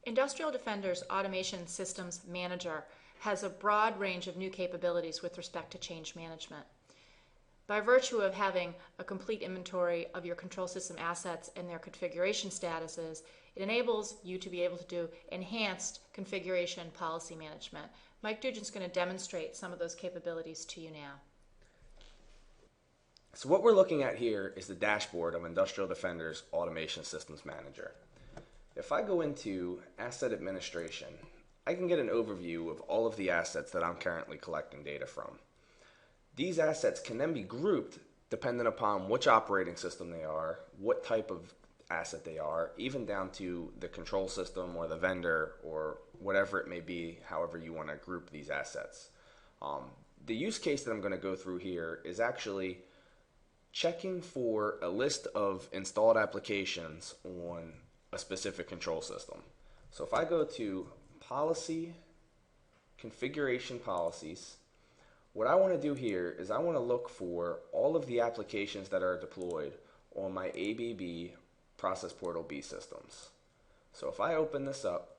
Industrial Defender's Automation Systems Manager has a broad range of new capabilities with respect to change management. By virtue of having a complete inventory of your control system assets and their configuration statuses, it enables you to be able to do enhanced configuration policy management. Mike Dugan's going to demonstrate some of those capabilities to you now. So what we're looking at here is the dashboard of Industrial Defender's Automation Systems Manager. If I go into Asset Administration, I can get an overview of all of the assets that I'm currently collecting data from. These assets can then be grouped depending upon which operating system they are, what type of asset they are, even down to the control system or the vendor or whatever it may be, however you want to group these assets. The use case that I'm going to go through here is actually checking for a list of installed applications on a specific control system. So if I go to Policy, Configuration Policies, what I want to do here is I want to look for all of the applications that are deployed on my ABB Process Portal B systems. So if I open this up,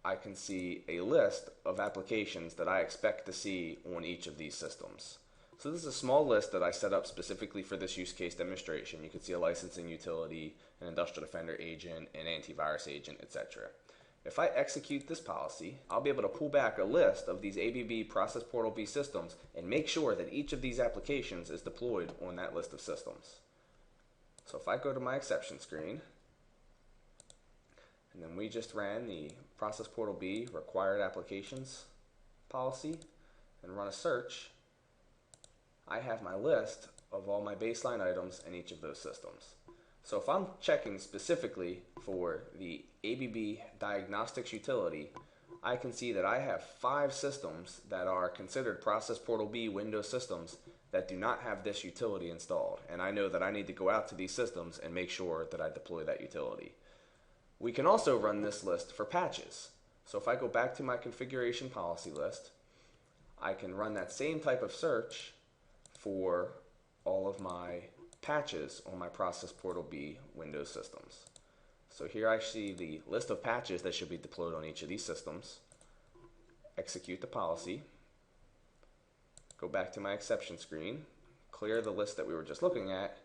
I can see a list of applications that I expect to see on each of these systems. So this is a small list that I set up specifically for this use case demonstration. You can see a licensing utility, an Industrial Defender agent, an antivirus agent, etc. If I execute this policy, I'll be able to pull back a list of these ABB Process Portal B systems and make sure that each of these applications is deployed on that list of systems. So if I go to my exception screen, and then we just ran the Process Portal B required applications policy and run a search, I have my list of all my baseline items in each of those systems. So if I'm checking specifically for the ABB Diagnostics utility, I can see that I have 5 systems that are considered Process Portal B Windows systems that do not have this utility installed. And I know that I need to go out to these systems and make sure that I deploy that utility. We can also run this list for patches. So if I go back to my configuration policy list, I can run that same type of search for all of my patches on my Process Portal B Windows systems. So here I see the list of patches that should be deployed on each of these systems. Execute the policy. Go back to my exception screen. Clear the list that we were just looking at.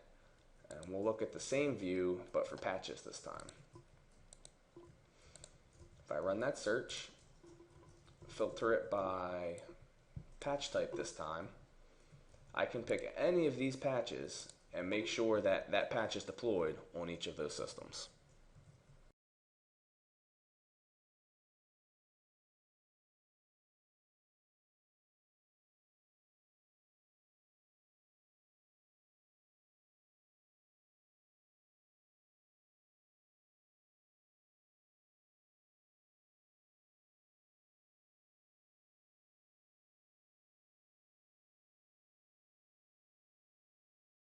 And we'll look at the same view, but for patches this time. If I run that search, filter it by patch type this time, I can pick any of these patches and make sure that that patch is deployed on each of those systems.